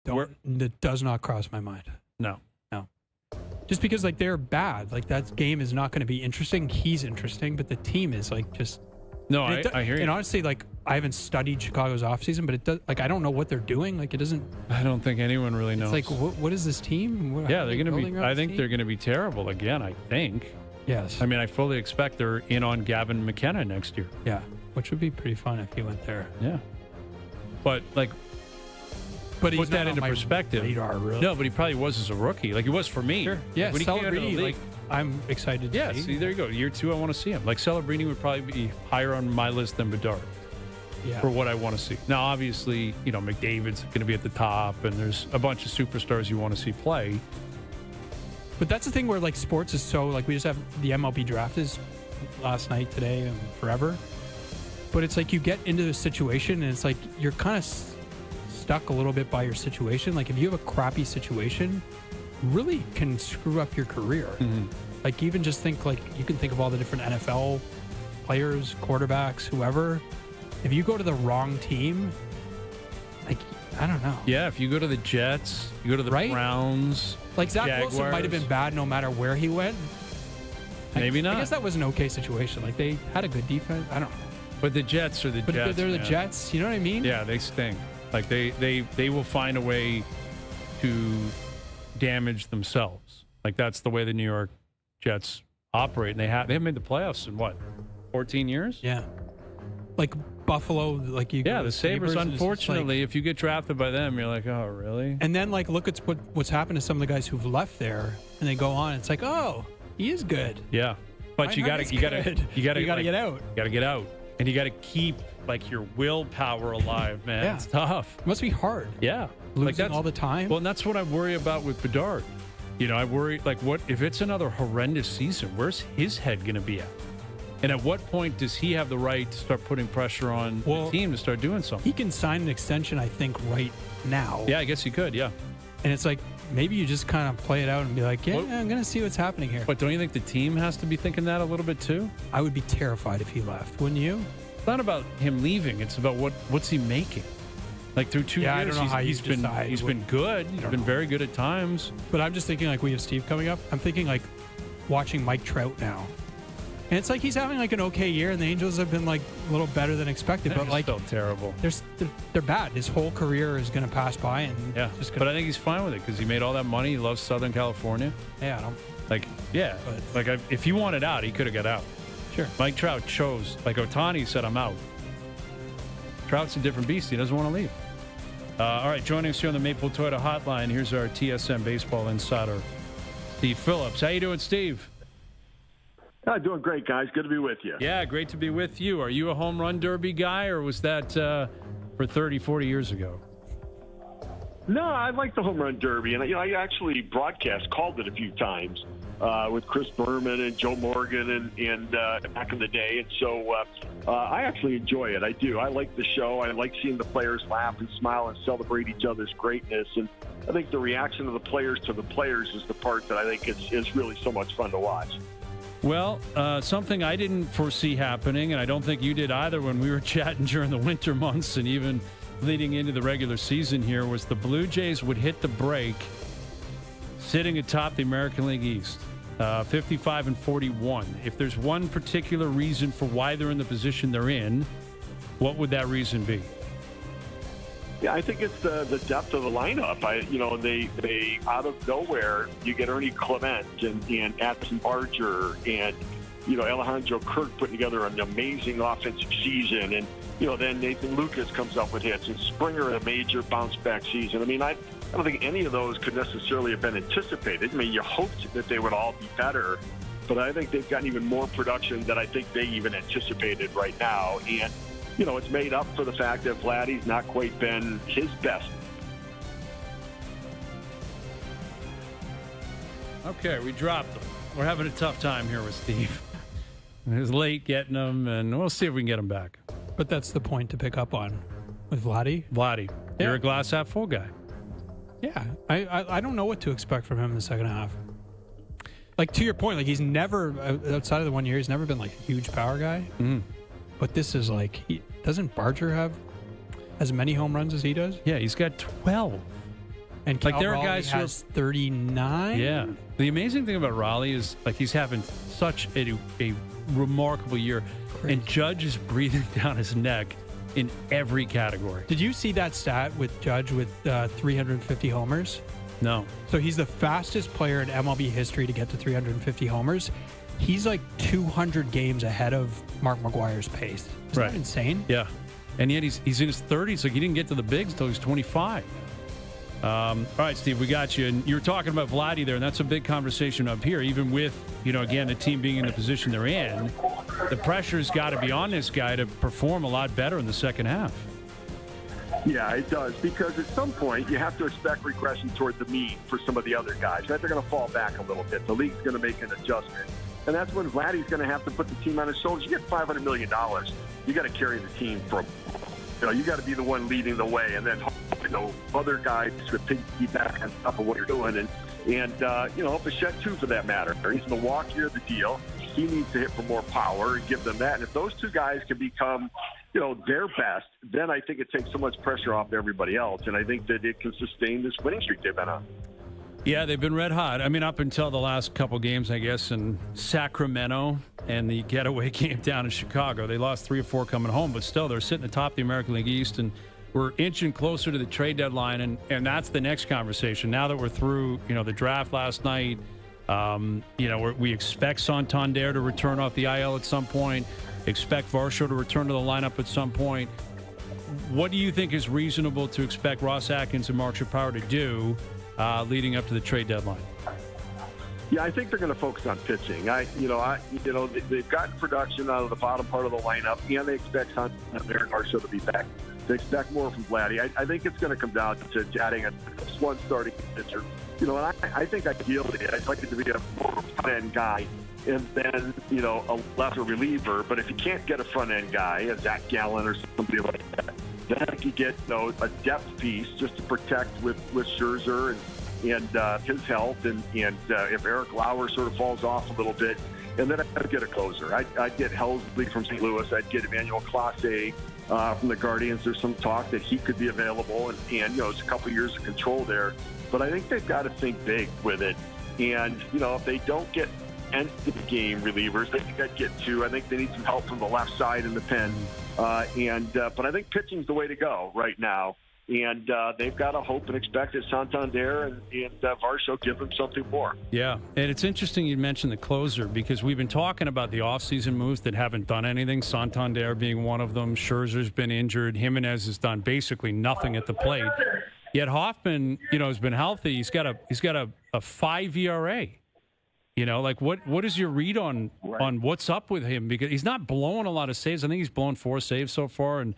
That does not cross my mind. No. Just because like they're bad, like that game is not going to be interesting. He's interesting, but the team is like just. No, I hear you. And honestly, like I haven't studied Chicago's offseason, but it does. Like I don't know what they're doing. Like it doesn't. I don't think anyone really knows. It's like what is this team? Yeah, they're going to be. I think they're going to be terrible again. I think. Yes. I mean, I fully expect they're in on Gavin McKenna next year. Yeah, which would be pretty fun if he went there. Yeah, but like. But put that into perspective. Radar, really. No, but he probably was as a rookie. Like he was for me. Sure. Yeah, like, when he came out of the Celebrini, league, like I'm excited to see. See, there you go. Year 2, I want to see him. Like Celebrini would probably be higher on my list than Bedard. Yeah. For what I want to see. Now, obviously, McDavid's going to be at the top, and there's a bunch of superstars you want to see play. But that's the thing where like sports is so like we just have the MLB draft is last night, today, and forever. But it's like you get into the situation, and it's like you're kind of stuck a little bit by your situation. Like if you have a crappy situation, really can screw up your career. Mm-hmm. Like even just think like you can think of all the different NFL players, quarterbacks, whoever. If you go to the wrong team, like I don't know. Yeah, if you go to the Jets, you go to the Browns, like Zach Jaguars. Wilson might have been bad no matter where he went. Maybe not. I guess that was an okay situation. Like they had a good defense. I don't know. But the Jets are the Jets. But they're the Jets. You know what I mean? Yeah, they stink. Like they will find a way to damage themselves. Like that's the way the New York Jets operate, and they haven't made the playoffs in what 14 years? Yeah, like Buffalo, like you. Yeah, the Sabres. Unfortunately, like, if you get drafted by them, you're like, oh, really? And then like look at what's happened to some of the guys who've left there, and they go on. It's like, oh, he is good. Yeah, but you got to get out. You got to get out, and you got to keep like your willpower alive, man. Yeah. It's tough. It must be hard. Yeah, losing all the time. Well, and that's what I worry about with Bedard. I worry like what if it's another horrendous season? Where's his head going to be at? And at what point does he have the right to start putting pressure on the team to start doing something? He can sign an extension, I think, right now. Yeah, I guess he could, yeah. And it's like, maybe you just kind of play it out and be like, I'm going to see what's happening here. But don't you think the team has to be thinking that a little bit too? I would be terrified if he left, wouldn't you? It's not about him leaving. It's about what's he making. Like through 2 years, I don't know how he's been good. He's been very good at times. But I'm just thinking like we have Steve coming up. I'm thinking like watching Mike Trout now. And it's like he's having like an okay year, and the Angels have been like a little better than expected. But like still terrible. They're bad. His whole career is going to pass by, and but I think he's fine with it because he made all that money. He loves Southern California. Yeah, I don't. Like if he wanted out, he could have got out. Sure. Mike Trout chose. Like Ohtani said, I'm out. Trout's a different beast. He doesn't want to leave. All right, joining us here on the Maple Toyota Hotline. Here's our TSN baseball insider, Steve Phillips. How you doing, Steve? Doing great, guys. Good to be with you. Yeah, great to be with you. Are you a home run derby guy, or was that for 30, 40 years ago? No, I like the home run derby, and I actually called it a few times with Chris Berman and Joe Morgan and back in the day, and so I actually enjoy it. I do. I like the show. I like seeing the players laugh and smile and celebrate each other's greatness, and I think the reaction of the players to the players is the part that I think is really so much fun to watch. Well, something I didn't foresee happening, and I don't think you did either when we were chatting during the winter months and even leading into the regular season here, was the Blue Jays would hit the break sitting atop the American League East, 55-41. If there's one particular reason for why they're in the position they're in, what would that reason be? Yeah, I think it's the depth of the lineup. They out of nowhere, you get Ernie Clement and Addison Barger and, Alejandro Kirk putting together an amazing offensive season. And, then Nathan Lucas comes up with hits and Springer in a major bounce back season. I mean, I don't think any of those could necessarily have been anticipated. I mean, you hoped that they would all be better, but I think they've gotten even more production than I think they even anticipated right now. And, it's made up for the fact that Vladdy's not quite been his best. Okay, we dropped them. We're having a tough time here with Steve. It was late getting them, and we'll see if we can get them back. But that's the point to pick up on with Vladdy. You're a glass half full guy. Yeah, I don't know what to expect from him in the second half. Like, to your point, like he's never, outside of the 1 year, he's never been like a huge power guy. Mm. But this is like, doesn't Barger have as many home runs as he does? Yeah, he's got 12. And Like, Cal there are Raleigh guys who has 39. Yeah. The amazing thing about Raleigh is, like, he's having such a remarkable year. Crazy. And Judge is breathing down his neck in every category. Did you see that stat with Judge with 350 homers? No. So he's the fastest player in MLB history to get to 350 homers. He's like 200 games ahead of Mark McGwire's pace. Isn't that insane? Yeah. And yet he's in his 30s. Like, he didn't get to the bigs until he was 25. All right, Steve, we got you. And you were talking about Vladdy there, and that's a big conversation up here. Even with, again, the team being in the position they're in, the pressure's got to be on this guy to perform a lot better in the second half. Yeah, it does, because at some point you have to expect regression toward the mean for some of the other guys. Right? They're going to fall back a little bit. The league's going to make an adjustment. And that's when Vladdy's going to have to put the team on his shoulders. You get $500 million. You got to carry the team from, you got to be the one leading the way. And then, other guys would piggyback on top of what you're doing. And Bichette, too, for that matter. He's the walkier of the deal. He needs to hit for more power and give them that. And if those two guys can become, their best, then I think it takes so much pressure off everybody else. And I think that it can sustain this winning streak they've been on. Yeah, they've been red hot. I mean, up until the last couple games, I guess, in Sacramento and the getaway game down in Chicago. They lost 3 or 4 coming home, but still they're sitting atop the American League East, and we're inching closer to the trade deadline, and that's the next conversation. Now that we're through, the draft last night, we expect Santander to return off the IL at some point, expect Varsho to return to the lineup at some point. What do you think is reasonable to expect Ross Atkins and Mark Shapiro to do leading up to the trade deadline? Yeah, I think they're going to focus on pitching. They've gotten production out of the bottom part of the lineup, and they expect Santander and Varsho to be back. They expect more from Vladdy. I think it's going to come down to adding one starting pitcher. And I think ideally I'd like it to be a more front-end guy and then, a lesser reliever. But if you can't get a front-end guy, a Zach Gallen or somebody like that, then I could get, a depth piece just to protect with Scherzer and his health. And if Eric Lauer sort of falls off a little bit, and then I'd get a closer. I'd get Helsley from St. Louis. I'd get Emmanuel Clase from the Guardians. There's some talk that he could be available, and it's a couple years of control there. But I think they've got to think big with it. And, if they don't get end-of-the-game relievers, they think I'd get 2. I think they need some help from the left side in the pen. But I think pitching's the way to go right now. And they've got to hope and expect that Santander and Varsho give them something more. Yeah, and it's interesting you mentioned the closer, because we've been talking about the offseason moves that haven't done anything, Santander being one of them. Scherzer's been injured. Jimenez has done basically nothing at the plate. Yet Hoffman, has been healthy. He's got a 5 ERA. What is your read on what's up with him? Because he's not blowing a lot of saves. I think he's blown 4 saves so far, and